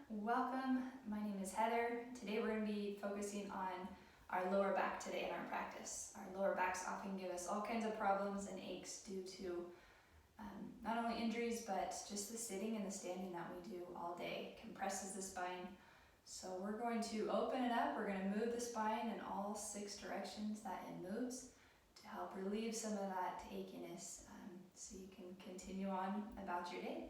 Welcome, my name is Heather. Today we're going to be focusing on our lower back today in our practice. Our lower backs often give us all kinds of problems and aches due to not only injuries but just the sitting and the standing that we do all day compresses the spine. So we're going to open it up, we're going to move the spine in all 6 directions that it moves to help relieve some of that achiness so you can continue on about your day.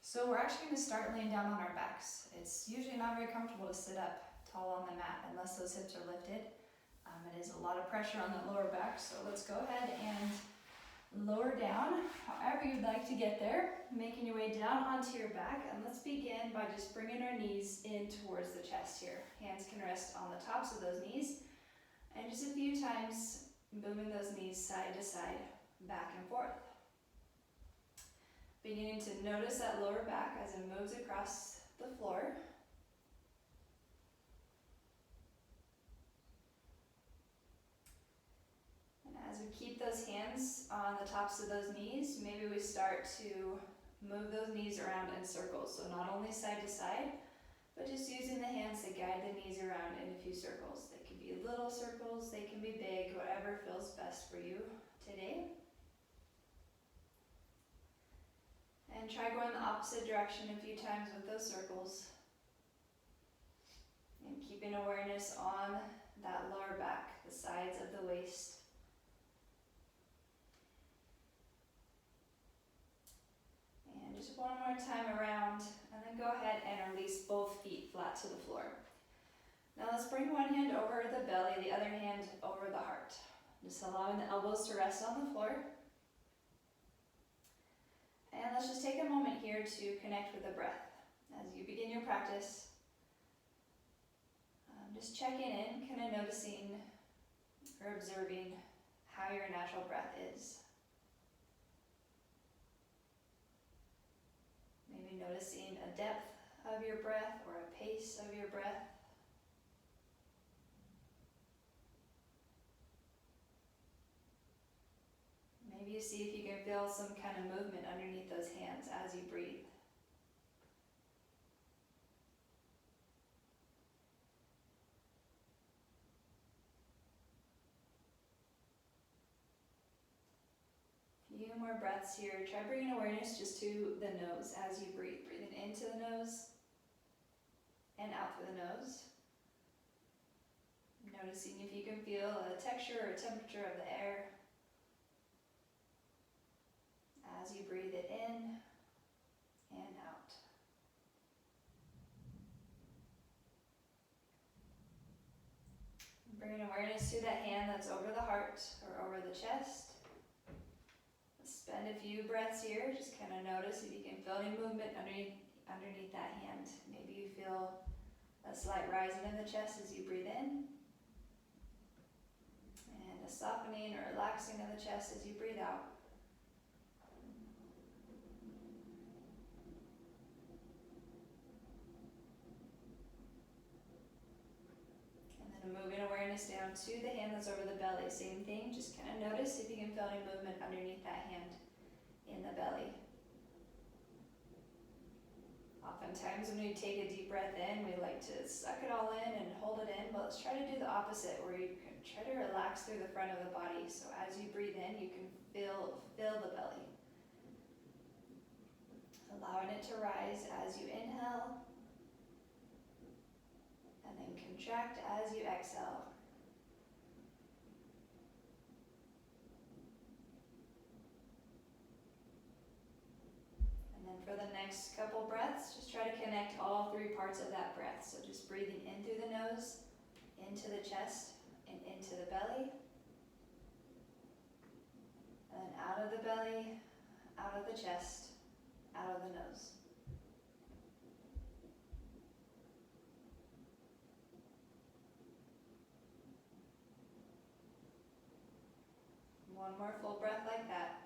So we're actually going to start laying down on our backs. It's usually not very comfortable to sit up tall on the mat unless those hips are lifted. It is a lot of pressure on the lower back, so let's go ahead and lower down however you'd like to get there, making your way down onto your back. And let's begin by just bringing our knees in towards the chest here. Hands can rest on the tops of those knees, and just a few times moving those knees side to side, back and forth. Beginning to notice that lower back as it moves across the floor. And as we keep those hands on the tops of those knees, maybe we start to move those knees around in circles. So not only side to side, but just using the hands to guide the knees around in a few circles. They can be little circles, they can be big, whatever feels best for you today. And try going the opposite direction a few times with those circles. And keeping awareness on that lower back, the sides of the waist. And just one more time around, and then go ahead and release both feet flat to the floor. Now let's bring one hand over the belly, the other hand over the heart. Just allowing the elbows to rest on the floor. And let's just take a moment here to connect with the breath. As you begin your practice, just checking in, kind of noticing or observing how your natural breath is. Maybe noticing a depth of your breath or a pace of your breath. Maybe you see if you can feel some kind of movement underneath those hands as you breathe. A few more breaths here. Try bringing awareness just to the nose as you breathe. Breathing into the nose and out through the nose. Noticing if you can feel a texture or temperature of the air as you breathe it in and out. Bringing awareness to that hand that's over the heart or over the chest. Let's spend a few breaths here. Just kind of notice if you can feel any movement underneath that hand. Maybe you feel a slight rising in the chest as you breathe in. And a softening or relaxing of the chest as you breathe out. Moving awareness down to the hand that's over the belly. Same thing, just kind of notice if you can feel any movement underneath that hand in the belly. Oftentimes when we take a deep breath in, we like to suck it all in and hold it in, but let's try to do the opposite where you can try to relax through the front of the body. So as you breathe in, you can fill the belly. Allowing it to rise as you inhale. And then contract as you exhale. And then for the next couple breaths, just try to connect all 3 parts of that breath. So just breathing in through the nose, into the chest, and into the belly. And then out of the belly, out of the chest, out of the nose. One more full breath like that.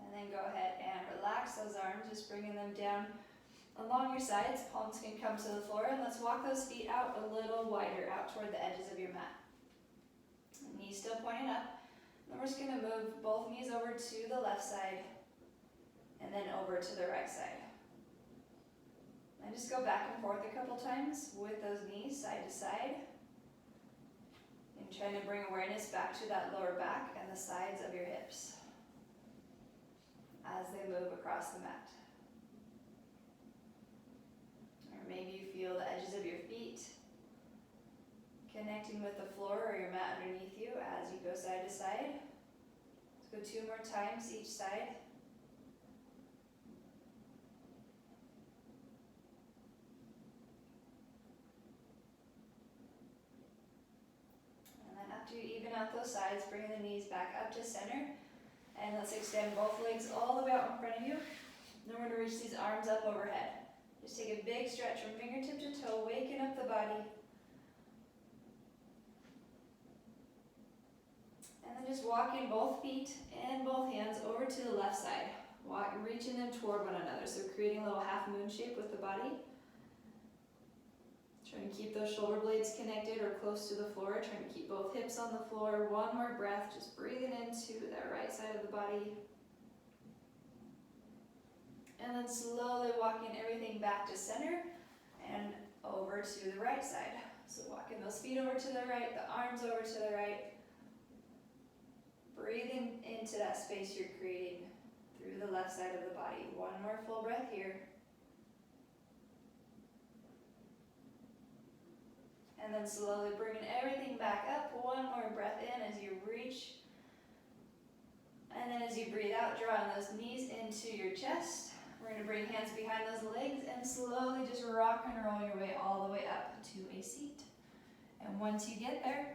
And then go ahead and relax those arms, just bringing them down along your sides. Palms can come to the floor, and let's walk those feet out a little wider, out toward the edges of your mat. Knees still pointing up. Then we're just going to move both knees over to the left side and then over to the right side. And just go back and forth a couple times with those knees side to side. And trying to bring awareness back to that lower back and the sides of your hips as they move across the mat. Or maybe you feel the edges of your feet connecting with the floor or your mat underneath you as you go side to side. Let's go 2 more times each side. And then after you even out those sides, bring the knees back up to center. And let's extend both legs all the way out in front of you. Then we're going to reach these arms up overhead. Just take a big stretch from fingertip to toe, waking up the body. And then just walking both feet and both hands over to the left side. Reaching them toward one another. So creating a little half moon shape with the body. Trying to keep those shoulder blades connected or close to the floor. Trying to keep both hips on the floor. One more breath, just breathing into that right side of the body. And then slowly walking everything back to center and over to the right side. So walking those feet over to the right, the arms over to the right. Breathing into that space you're creating through the left side of the body. One more full breath here. And then slowly bringing everything back up. One more breath in as you reach. And then as you breathe out, drawing those knees into your chest. We're going to bring hands behind those legs and slowly just rock and roll your way all the way up to a seat. And once you get there,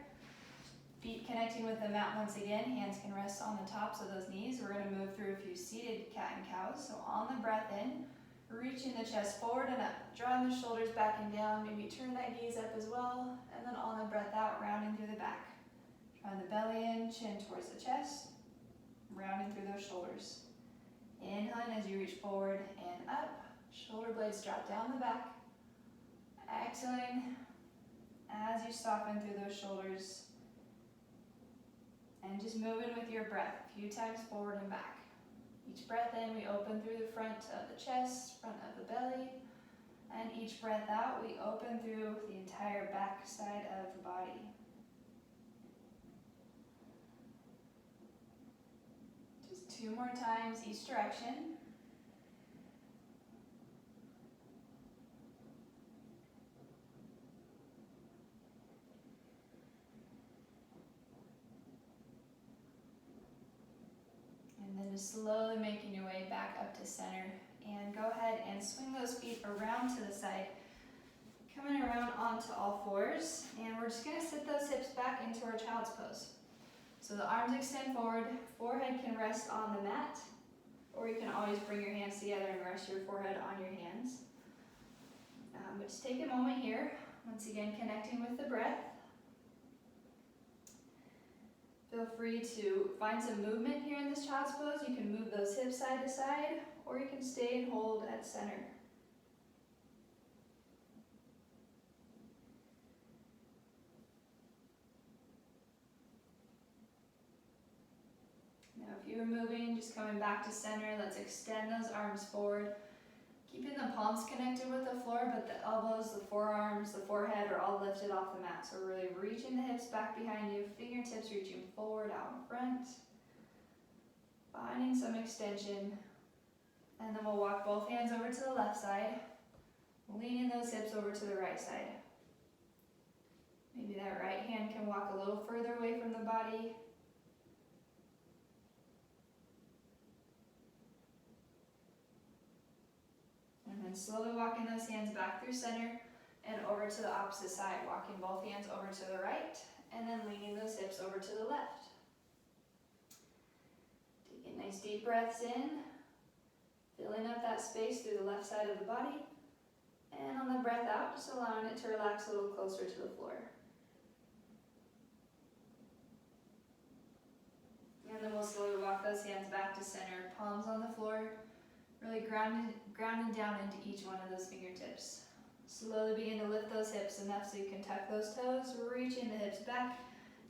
feet connecting with the mat once again, hands can rest on the tops of those knees. We're going to move through a few seated cat and cows. So on the breath in, reaching the chest forward and up, drawing the shoulders back and down, maybe turn that gaze up as well, and then on the breath out, rounding through the back. Drawing the belly in, chin towards the chest, rounding through those shoulders. Inhaling as you reach forward and up, shoulder blades drop down the back. Exhaling as you soften through those shoulders. And just moving with your breath, a few times forward and back. Each breath in, we open through the front of the chest, front of the belly. And each breath out, we open through the entire back side of the body. Just 2 more times each direction. And then just slowly making your way back up to center. And go ahead and swing those feet around to the side. Coming around onto all fours. And we're just going to sit those hips back into our child's pose. So the arms extend forward, forehead can rest on the mat. Or you can always bring your hands together and rest your forehead on your hands. But just take a moment here. Once again, connecting with the breath. Feel free to find some movement here in this child's pose. You can move those hips side to side, or you can stay and hold at center. Now if you're moving, just coming back to center, let's extend those arms forward. Keeping the palms connected with the floor, but the elbows, the forearms, the forehead are all lifted off the mat. So really reaching the hips back behind you, fingertips reaching forward out in front. Finding some extension. And then we'll walk both hands over to the left side, leaning those hips over to the right side. Maybe that right hand can walk a little further away from the body. And then slowly walking those hands back through center and over to the opposite side. Walking both hands over to the right and then leaning those hips over to the left. Taking nice deep breaths in, filling up that space through the left side of the body. And on the breath out, just allowing it to relax a little closer to the floor. And then we'll slowly walk those hands back to center, palms on the floor. Really grounding down into each one of those fingertips. Slowly begin to lift those hips enough so you can tuck those toes, reaching the hips back,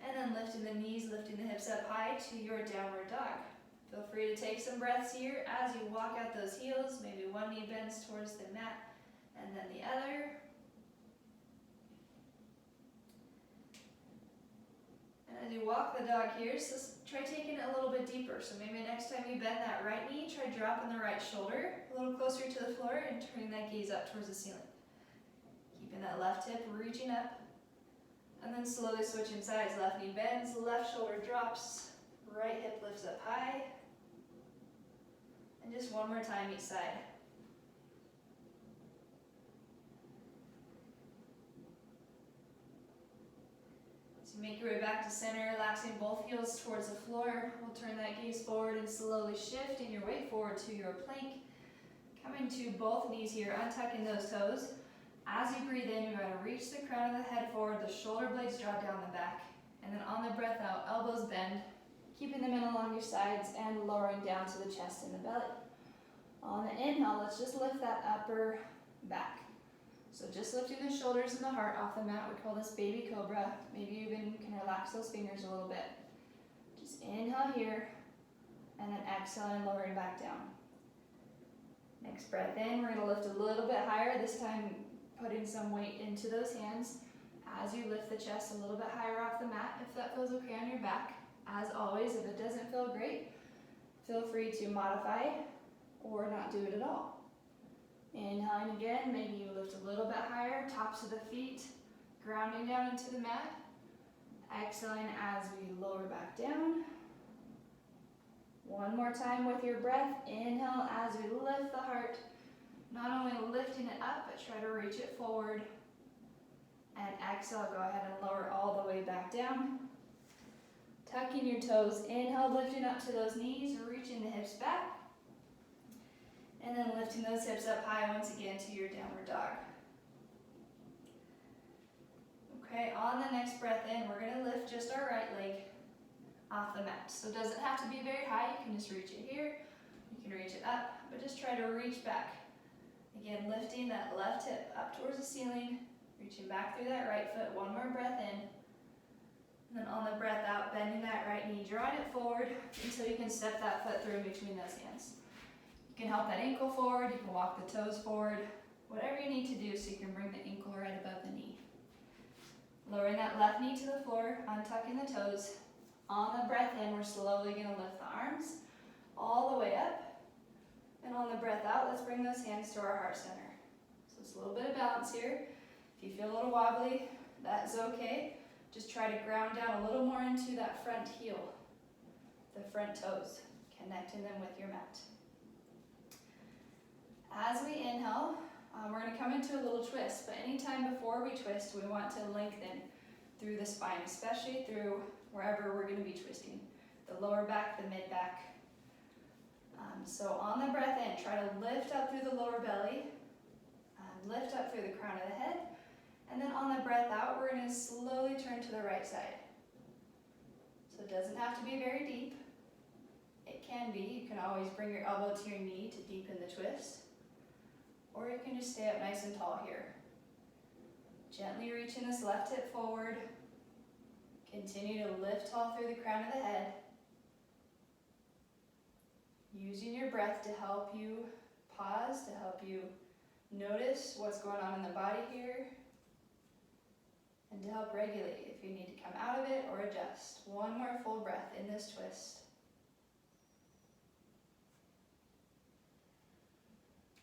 And then lifting the knees, lifting the hips up high to your downward dog. Feel free to take some breaths here as you walk out those heels. Maybe one knee bends towards the mat and then the other. And as you walk the dog here, so try taking it a little bit deeper. So maybe next time you bend that right knee, try dropping the right shoulder a little closer to the floor and turning that gaze up towards the ceiling. Keeping that left hip reaching up. And then slowly switching sides. Left knee bends, left shoulder drops, right hip lifts up high. And just one more time each side. So make your way back to center, relaxing both heels towards the floor. We'll turn that gaze forward and slowly shifting your weight forward to your plank. Coming to both knees here, untucking those toes. As you breathe in, you're going to reach the crown of the head forward, the shoulder blades drop down the back. And then on the breath out, elbows bend, keeping them in along your sides and lowering down to the chest and the belly. On the inhale, let's just lift that upper back. So just lifting the shoulders and the heart off the mat, we call this baby cobra. Maybe you even can relax those fingers a little bit. Just inhale here, and then exhale and lowering back down. Next breath in, we're going to lift a little bit higher, this time putting some weight into those hands as you lift the chest a little bit higher off the mat if that feels okay on your back. As always, if it doesn't feel great, feel free to modify or not do it at all. Inhaling again, maybe you lift a little bit higher, tops of the feet, grounding down into the mat. Exhaling as we lower back down. One more time with your breath. Inhale as we lift the heart. Not only lifting it up, but try to reach it forward. And exhale, go ahead and lower all the way back down. Tucking your toes, inhale, lifting up to those knees, reaching the hips back. And then lifting those hips up high once again to your downward dog. Okay, on the next breath in, we're going to lift just our right leg off the mat. So it doesn't have to be very high, you can just reach it here, you can reach it up, but just try to reach back. Again, lifting that left hip up towards the ceiling, reaching back through that right foot, one more breath in. And then on the breath out, bending that right knee, drawing it forward until you can step that foot through in between those hands. You can help that ankle forward, you can walk the toes forward, whatever you need to do so you can bring the ankle right above the knee. Lowering that left knee to the floor, untucking the toes. On the breath in, we're slowly going to lift the arms all the way up. And on the breath out, let's bring those hands to our heart center. So it's a little bit of balance here. If you feel a little wobbly, that's okay. Just try to ground down a little more into that front heel, the front toes, connecting them with your mat. As we inhale, we're going to come into a little twist, but anytime before we twist, we want to lengthen through the spine, especially through wherever we're going to be twisting, the lower back, the mid back. So on the breath in, try to lift up through the lower belly, lift up through the crown of the head, and then on the breath out, we're going to slowly turn to the right side. So it doesn't have to be very deep. It can be. You can always bring your elbow to your knee to deepen the twist. Or you can just stay up nice and tall here. Gently reaching this left hip forward. Continue to lift tall through the crown of the head. Using your breath to help you pause, to help you notice what's going on in the body here, and to help regulate if you need to come out of it or adjust. One more full breath in this twist.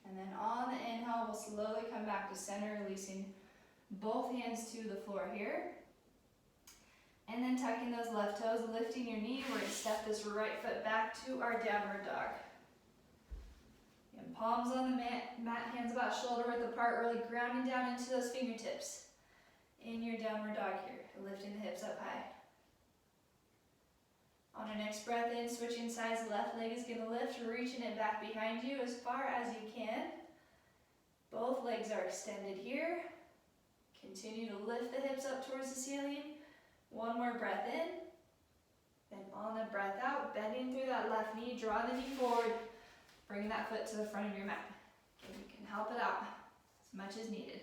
And then on the inhale, we'll slowly come back to center, releasing both hands to the floor here. And then tucking those left toes, lifting your knee. We're going to step this right foot back to our downward dog. And palms on the mat, hands about shoulder width apart, really grounding down into those fingertips. In your downward dog here, lifting the hips up high. On our next breath in, switching sides, left leg is going to lift, reaching it back behind you as far as you can. Both legs are extended here. Continue to lift the hips up towards the ceiling. One more breath in. Then on the breath out, bending through that left knee, draw the knee forward, bring that foot to the front of your mat. Okay, you can help it out as much as needed.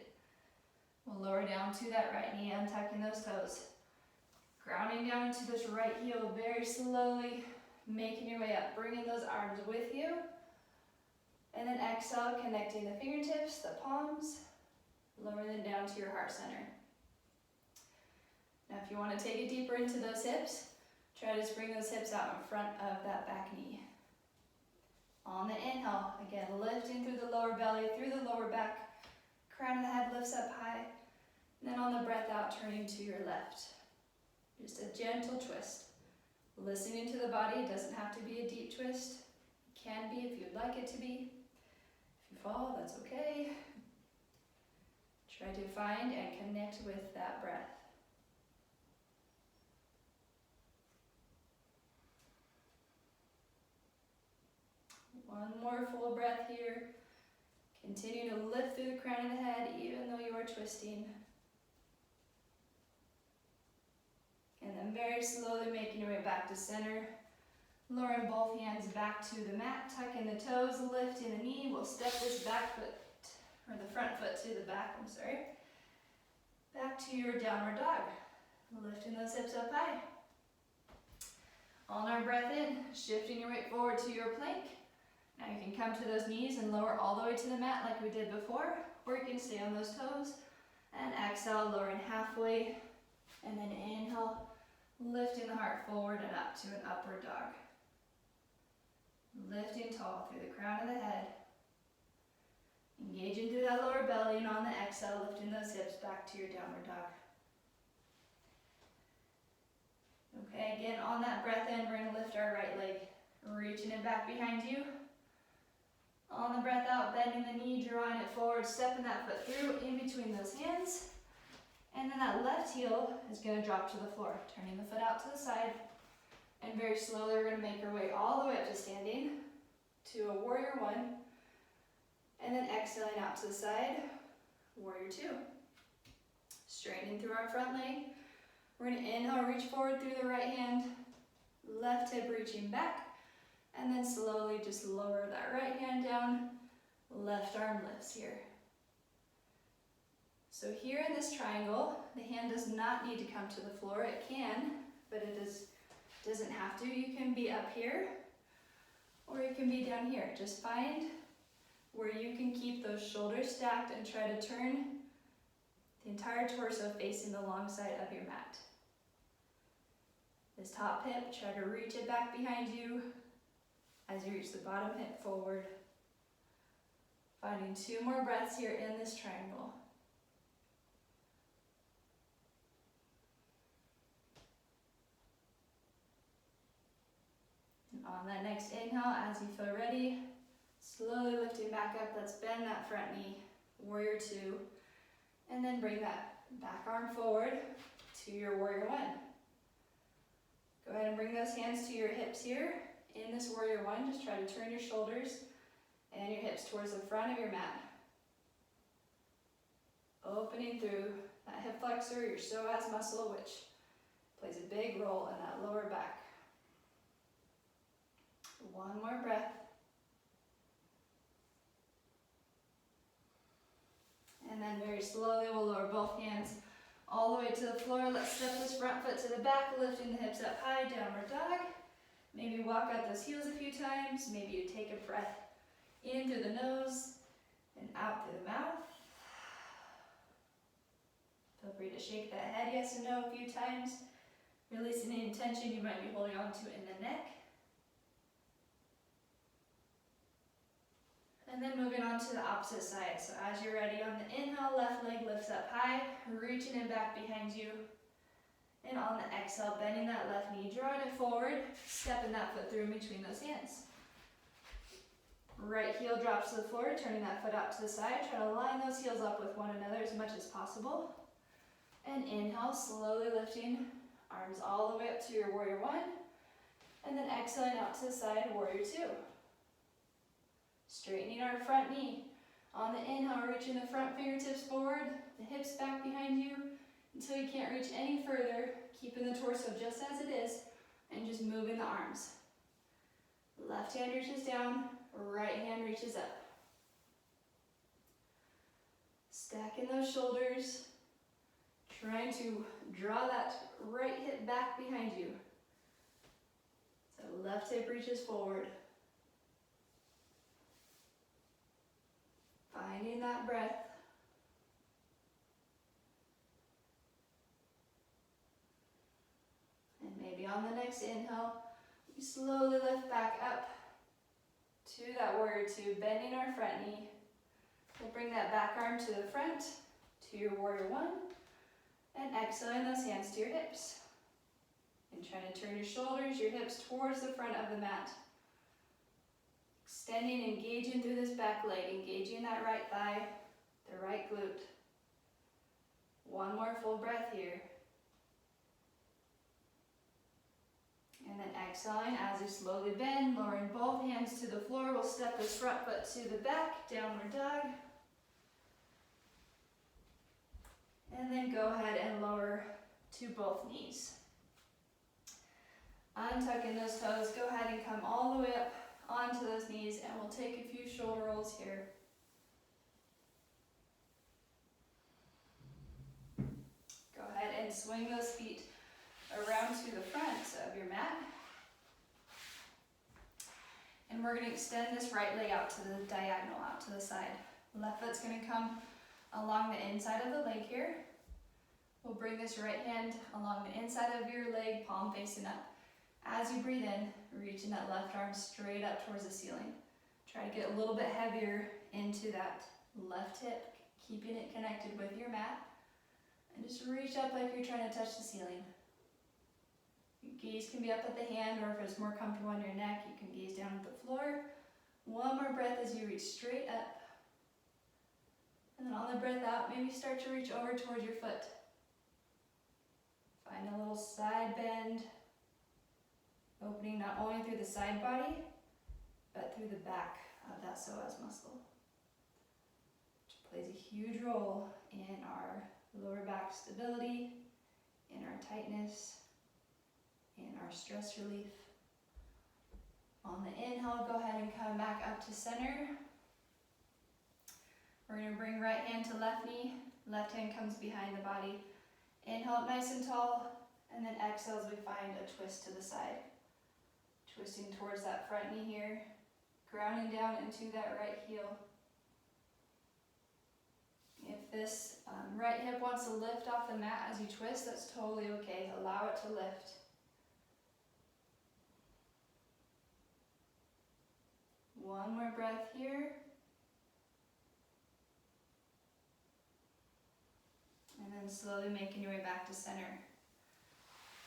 We'll lower down to that right knee, untucking those toes. Grounding down into this right heel very slowly, making your way up, bringing those arms with you. And then exhale, connecting the fingertips, the palms, lower them down to your heart center. Now if you want to take it deeper into those hips, try to just bring those hips out in front of that back knee. On the inhale, again, lifting through the lower belly, through the lower back, crown of the head lifts up high. And then on the breath out, turning to your left. Just a gentle twist. Listening to the body, it doesn't have to be a deep twist. It can be if you'd like it to be. If you fall, that's okay. Try to find and connect with that breath. One more full breath here. Continue to lift through the crown of the head even though you are twisting. And then very slowly making your way back to center. Lowering both hands back to the mat, tucking the toes, lifting the knee. We'll step this back foot, or the front foot to the back, back to your downward dog. Lifting those hips up high. On our breath in, shifting your weight forward to your plank. Now you can come to those knees and lower all the way to the mat like we did before, or you can stay on those toes. And exhale, lowering halfway, and then inhale, lifting the heart forward and up to an upward dog. Lifting tall through the crown of the head. Engaging through that lower belly, and on the exhale, lifting those hips back to your downward dog. Okay, again, on that breath in, we're going to lift our right leg, reaching it back behind you. On the breath out, bending the knee, drawing it forward, stepping that foot through in between those hands. And then that left heel is going to drop to the floor, turning the foot out to the side. And very slowly, we're going to make our way all the way up to standing to a warrior one. And then exhaling out to the side, warrior two. Straightening through our front leg. We're going to inhale, reach forward through the right hand, left hip reaching back. And then slowly just lower that right hand down, left arm lifts here. So here in this triangle, the hand does not need to come to the floor. It can, but it doesn't have to. You can be up here, or you can be down here. Just find where you can keep those shoulders stacked and try to turn the entire torso facing the long side of your mat. This top hip, try to reach it back behind you as you reach the bottom hip forward. Finding 2 more breaths here in this triangle. And on that next inhale, as you feel ready, slowly lifting back up. Let's bend that front knee, warrior two, and then bring that back arm forward to your warrior one. Go ahead and bring those hands to your hips here. In this warrior one, just try to turn your shoulders and your hips towards the front of your mat. Opening through that hip flexor, your psoas muscle, which plays a big role in that lower back. One more breath. And then very slowly we'll lower both hands all the way to the floor. Let's step this front foot to the back, lifting the hips up high, downward dog. Maybe walk out those heels a few times. Maybe you take a breath in through the nose and out through the mouth. Feel free to shake that head yes and no a few times, releasing any tension you might be holding on to in the neck. And then moving on to the opposite side. So as you're ready, on the inhale, left leg lifts up high, reaching it back behind you. And on the exhale, bending that left knee, drawing it forward, stepping that foot through in between those hands. Right heel drops to the floor, turning that foot out to the side. Try to line those heels up with one another as much as possible. And inhale, slowly lifting, arms all the way up to your warrior one. And then exhaling out to the side, warrior two. Straightening our front knee. On the inhale, reaching the front fingertips forward, the hips back behind you until you can't reach any further, keeping the torso just as it is, and just moving the arms. Left hand reaches down, right hand reaches up. Stacking those shoulders, Trying to draw that right hip back behind you. So left hip reaches forward. Finding that breath. And maybe on the next inhale, we slowly lift back up to that warrior two, bending our front knee. We'll bring that back arm to the front, to your warrior one, and exhaling those hands to your hips. And trying to turn your shoulders, your hips towards the front of the mat. Extending, engaging through this back leg, engaging that right thigh, the right glute. One more full breath here. And then exhaling as you slowly bend, lowering both hands to the floor. We'll step this front foot to the back, downward dog. And then go ahead and lower to both knees. Untucking those toes, go ahead and come all the way up onto those knees, and we'll take a few shoulder rolls here. Go ahead and swing those feet around to the front of your mat. And we're going to extend this right leg out to the diagonal, out to the side. Left foot's going to come along the inside of the leg here. We'll bring this right hand along the inside of your leg, palm facing up. As you breathe in, reaching that left arm straight up towards the ceiling. Try to get a little bit heavier into that left hip, keeping it connected with your mat. And just reach up like you're trying to touch the ceiling. Your gaze can be up at the hand, or if it's more comfortable on your neck, you can gaze down at the floor. One more breath as you reach straight up. And then on the breath out, maybe start to reach over towards your foot. Find a little side bend, opening not only through the side body, but through the back of that psoas muscle, which plays a huge role in our lower back stability, in our tightness, in our stress relief. On the inhale, go ahead and come back up to center. We're going to bring right hand to left knee, left hand comes behind the body. Inhale up nice and tall, and then exhale as we find a twist to the side. Twisting towards that front knee here, grounding down into that right heel. If this right hip wants to lift off the mat as you twist, that's totally okay. Allow it to lift. One more breath here. And then slowly making your way back to center.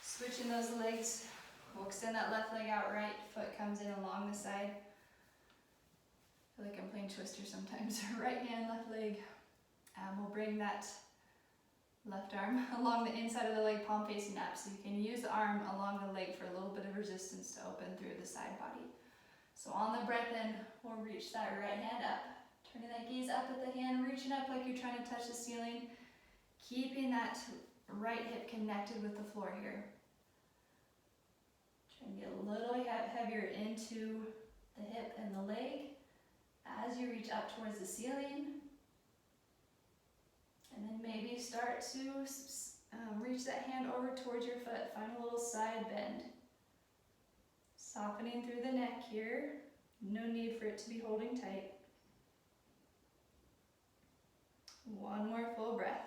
Switching those legs. We'll extend that left leg out, right foot comes in along the side. I feel like I'm playing Twister sometimes. Right hand, left leg. We'll bring that left arm along the inside of the leg, palm facing up. So you can use the arm along the leg for a little bit of resistance to open through the side body. So on the breath in, we'll reach that right hand up. Turning that gaze up at the hand, reaching up like you're trying to touch the ceiling. Keeping that right hip connected with the floor here. Try and get a little heavier into the hip and the leg as you reach up towards the ceiling. And then maybe start to reach that hand over towards your foot. Find a little side bend. Softening through the neck here. No need for it to be holding tight. One more full breath.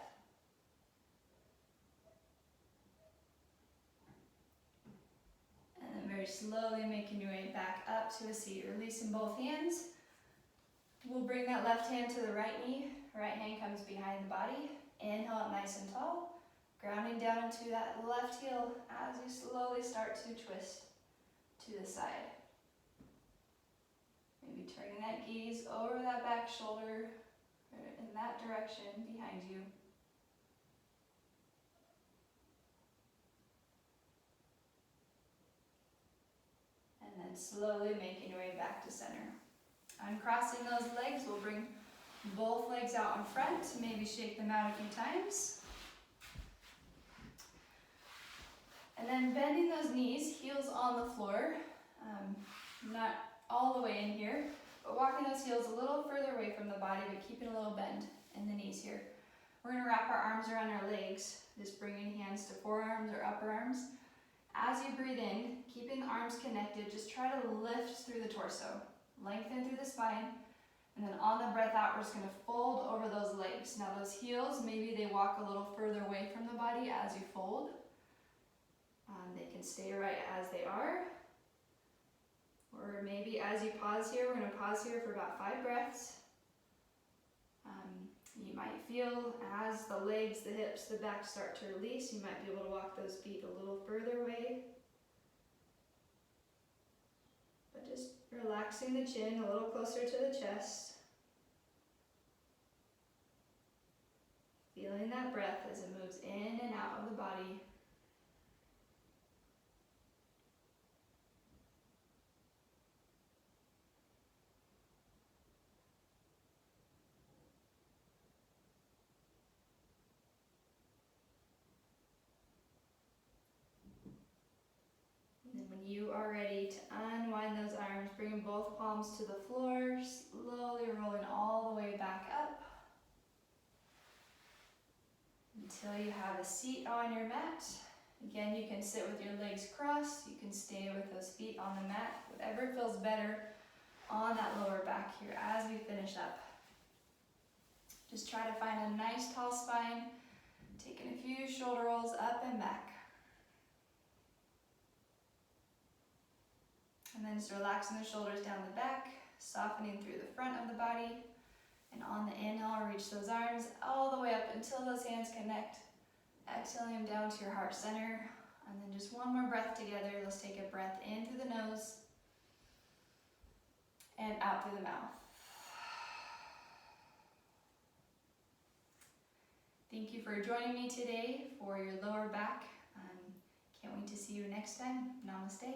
And then very slowly making your way back up to a seat. Releasing both hands. We'll bring that left hand to the right knee. Right hand comes behind the body. Inhale up nice and tall. Grounding down into that left heel as you slowly start to twist to the side. Maybe turning that gaze over that back shoulder in that direction behind you. And then slowly making your way back to center. Uncrossing those legs, we'll bring both legs out in front, maybe shake them out a few times. And then bending those knees, heels on the floor, not all the way in here, but walking those heels a little further away from the body, but keeping a little bend in the knees here. We're going to wrap our arms around our legs, just bringing hands to forearms or upper arms. As you breathe in, keeping the arms connected, just try to lift through the torso, lengthen through the spine, and then on the breath out, we're just going to fold over those legs. Now those heels, maybe they walk a little further away from the body as you fold. They can stay right as they are. Or maybe as you pause here, we're going to pause here for about 5 breaths. You might feel as the legs, the hips, the back start to release, you might be able to walk those feet a little further away. But just relaxing the chin a little closer to the chest. Feeling that breath as it moves in and out of the body. When you are ready to unwind those arms, bring both palms to the floor, slowly rolling all the way back up until you have a seat on your mat. Again, you can sit with your legs crossed, you can stay with those feet on the mat, whatever feels better on that lower back here as we finish up. Just try to find a nice tall spine, taking a few shoulder rolls up and back. And then just relaxing the shoulders down the back, softening through the front of the body. And on the inhale, reach those arms all the way up until those hands connect. Exhaling them down to your heart center. And then just one more breath together. Let's take a breath in through the nose and out through the mouth. Thank you for joining me today for your lower back. Can't wait to see you next time. Namaste.